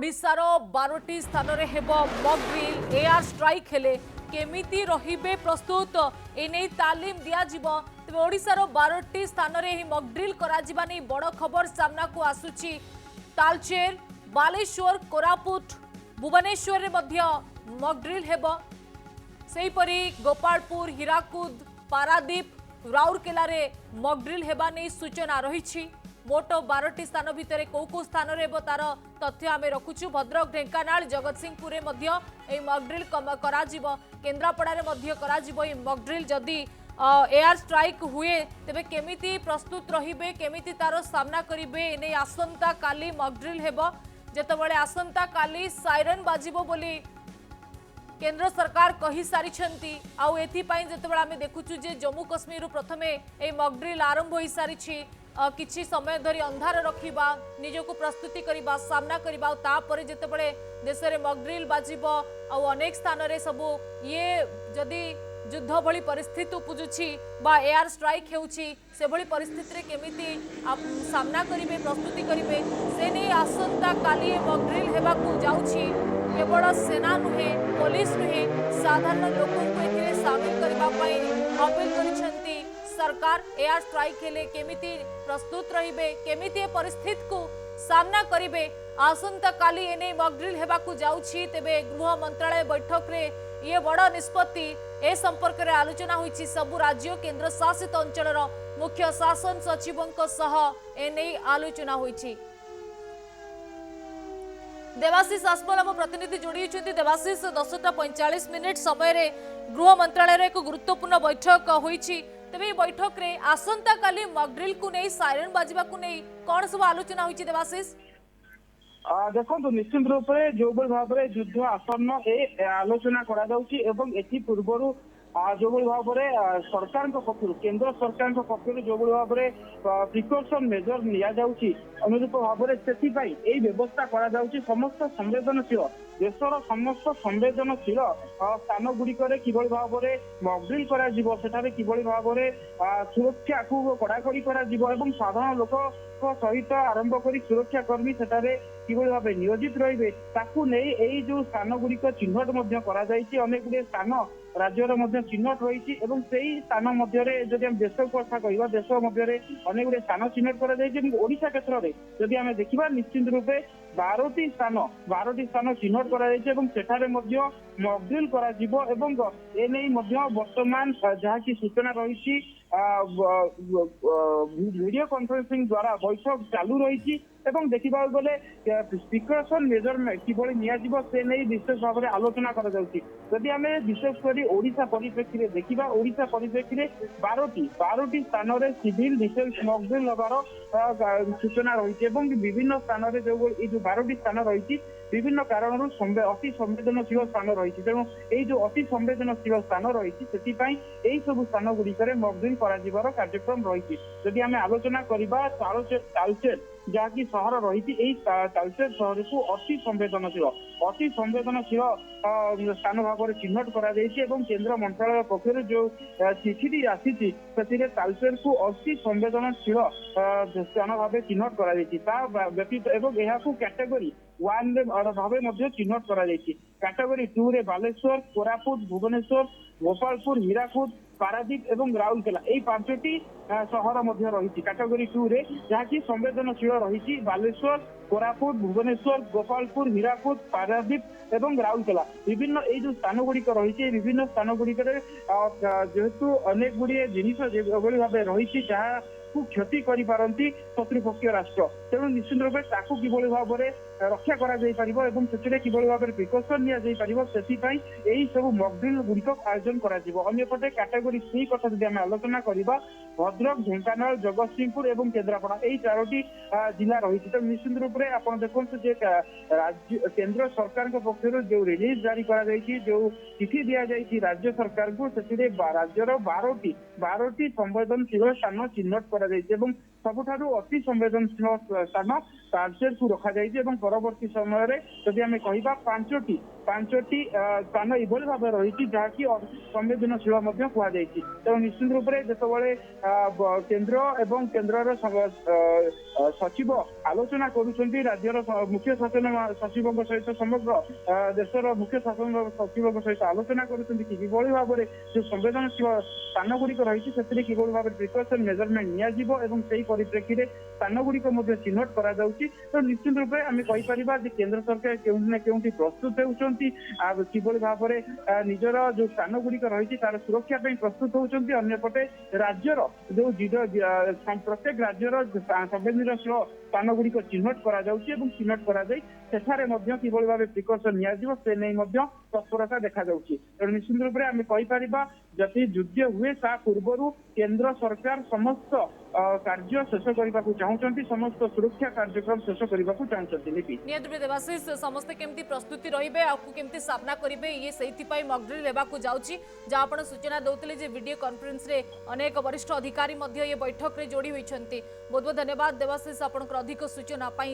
ओडिशार 12टी स्थान में हेब मॉक ड्रिल एयर स्ट्राइक हेले केमिति रहिबे प्रस्तुत एने तालीम दियाजिबो तेज ओडिशार 12टी स्थान में मॉक ड्रिल करा नहीं बड़ खबर सामना को आसुची। तालचेर बालेश्वर कोरापुट भुवनेश्वर रे मध्य मॉक ड्रिल हेब सेहीपरि गोपालपुर हीराकुद पारादीप राउरकेला रे मॉक ड्रिल हेबा नहीं सूचना रही। मोट 12टी स्थान भितर कौ स्थान तार तथ्य आम रखुचु। Bhadrak Dhenkanal Jagatsinghpur mock drill Kendrapara mock drill जदि एयर स्ट्राइक हुए तेबे केमिति प्रस्तुत रहिबे केमिति तार सामना करिवे एने आसंता काली मॉक ड्रिल हेबो जेतेबेले आसंता काली साइरन बाजिबो बोली केंद्र सरकार कही सारी आउ एथिपाई जेतेबेले आमे देखुचु जे जम्मू कश्मीर प्रथमे ए मॉक ड्रिल आरंभ होई सारी किछि समय धरी अंधार रखिबा निजको प्रस्तुति करिबा सामना करिबा तापरे जेतेबेले देश रे मॉक ड्रिल बाजिबो आउ अनेक स्थान रे सबु ये जदि युद्ध भली परिस्थिति उपजुची बा एयर स्ट्राइक हेउची से भली परिस्थिति रे केमिति सामना करिवे प्रस्तुति करिवे से नै आसंता काली मॉक ड्रिल हेबाकू जाउची। केवल सेना नुहे पुलिस नुहे साधारण लोकों को एथिरे शामिल करबा पई अपील करिसेंती सरकार। एयर स्ट्राइक हेले केमिति प्रस्तुत रहिबे केमिति ए परिस्थिति को सामना करिवे आसंता काली एने मॉक ड्रिल हेबाकू जाउची। तेबे गृह मंत्रालय बैठक रे ये बड़ निष्पत्ति ए संपर्क रे आलोचना होईची। सबु राज्य केंद्र शासित अंचलर मुख्य शासन सचिवों सह एने आलोचना होईची। देवाशीष आसमल आम प्रतिनिधि जोड़ी देवाशीष 10:45 समय गृह मंत्रालय एक गुरुत्वपूर्ण बैठक होईची। तेबे बैठक रे आसंता काली मॉक ड्रिल को नहीं साइरन बाजिबा को नहीं कौन सब आलोचना होईची देवाशीष? देखो निश्चित रूप से जो भाव में युद्ध आसन्न ए आलोचना करा जाउची एवं एथि पूर्वरु जो भाव में सरकार पक्ष केंद्र सरकार पक्ष जो भाव में प्रिकॉशन मेजर निया जाउची अनुरूप भाव में से व्यवस्था करा जाउची। समस्त संवेदनशील देशर समस्त संवेदनशील स्थान गुड़िक किभली भाव में मॉक ड्रिल करा जिवो सेठारे किभली भाव में सुरक्षा को कड़ाकड़ी करा जिवो एवं साधारण लोक सहित आरंभ कर सुरक्षा कर्मी सेठारे किभली भाव नियोजित रहिबे ताकू नै एई जो स्थान गुड़िक चिन्हट मध्य करा जायछि। अनेक गुडे स्थान राज्यर मध्य चिन्हट रही और से स्थान मध्य जदि हम देश कथा कह देश मध्य अनेक गुडे स्थान चिन्हट कर ओडिशा क्षेत्र में जदि आम देखा निश्चित रूपे 12टी स्थान चिन्हट कर मॉक ड्रिल वर्तमान जहाँ की सूचना रही वीडियो कॉन्फ्रेंसिंग द्वारा बैठक चालू रही देखा गले प्रिकॉशन मेजरमेंट किभली नियाजिबो से नहीं विशेष भाव में आलोचना करा जाउची। जदि आम विशेषकर ओडिशा परिप्रेक्षी में देखा ओडिशा परिप्रेक्षी में 12टी स्थान में सिविल डिफेंस मॉक ड्रिल हबार सूचना रही विभिन्न स्थान में जो 12टी स्थान रही विभिन्न कारण अति संवेदनशील स्थान रही तेणु यही जो अति संवेदनशील स्थान रही से सब स्थान गुड़िक मॉक ड्रिल कर कार्यक्रम रही। जदि आम आलोचना करवा तालचेर जहाँकि सहर रही तालचेर सहर को अति संवेदनशील स्थान भाव में चिन्हट कर केंद्र मंत्रालय पक्ष जो चिठी आसी तालचेर को अति संवेदनशील स्थान भाव चिन्हट कर व्यतीत एवं कैटेगरी 1 भाव चिन्हट कर कैटेगरी 2 रे बालेश्वर कोरापुट भुवनेश्वर गोपालपुर हीराकुद पारादीप एवं राउरकेला यही 5टी सहर मध्य रही कैटेगरी 2 रे जहाँ की संवेदनशील रही बालेश्वर कोरापुट भुवनेश्वर गोपालपुर हीराकुद पारादीप एवं राउरकेला विभिन्न ये जो स्थान गुड़िक रही विभिन्न स्थान गुड़िक जेहेतु अनेक गुड़िए जिनिस भाव रही जहाँ को क्षति करिपारंती शत्रुपक्षीय राष्ट्र तेणु निश्चित रूप से किभली भाव में रक्षा करा जाई परिबो एवं सेतिरे किभली भाव में प्रिकॉशन निया जाई परिबो सेतिपई एही सब मॉक ड्रिल गुड़िक आयोजन करा जिवो। अन्यपटे कैटेगरी 3 कथा जदि आम आलोचना करबा भद्रक ढेंकानाल जगतसिंहपुर एवं केन्द्रापड़ा यही 4टी जिला रही तेणु निश्चित रूप से आप देखो राज्य केंद्र सरकार पक्ष जो रिलीज जारी करा जो चिठी दि जाए राज्य सरकार को राज्यर 12टी संवेदनशील स्थान चिन्हट कर सबुठारु अति संवेदनशील स्थान तालचेर को रखा जाइए परवर्ती समय जदि आम कह 5टी स्थान यह भाव रही जहाँकि संवेदनशील कहुई तेणु निश्चित रूप से जिते केंद्र एवं केन्द्र सचिव आलोचना करुछंती राज्यर मुख्य शासन सचिव सहित समग्र देशर मुख्य शासन सचिव सहित आलोचना करुछंती कि किभଳି भाବରେ जो संवेदनशील स्थान गुड़िक रही किभଳି भाବରେ प्रिकॉशन मेजरमेंट नियाजिबो एवं सेही परिप्रेक्षी रे स्थान गुड़िक मध्य चिन्हट करा जाउची। तो निश्चित रूपे आम कहीपर जे केंद्र सरकार केउठी ना केउठी प्रस्तुत होउछंती किभଳି भाବରେ निजर जो स्थान गुड़िक रही तार सुरक्षा ପାଇଁ प्रस्तुत होउछंती। अन्यपटे राज्यर जो प्रत्येक राज्यर संवेदनशील स्थान गुड़िक चिन्हट करा जाउची एवं चिन्हट करा जाई सेठारे मध्य किभଳି भाबे प्रिकॉशन नियाजिबो से नै मध्य तत्परता देखा जाउची। तो निश्चित रूप से आम कहीपर जदि युद्ध हुए ता पूर्व केंद्र सरकार समस्त कार्य शेष करने को चाहते समस्त सुरक्षा कार्यक्रम शेष करने को चाहते। नियंत्रण देवाशीष समस्ते केमती प्रस्तुति रहिबे आकु केमती सामना करिवे ये सेति पई मॉक ड्रिल लेबाकू जाउची जा आपण सूचना दउतले जे वीडियो कॉन्फ्रेंस रे अनेक वरिष्ठ अधिकारी मध्य ये बैठक रे जोड़ी होइछंती। बहुत बहुत धन्यवाद देवाशीष आपण अधिक सूचना पई।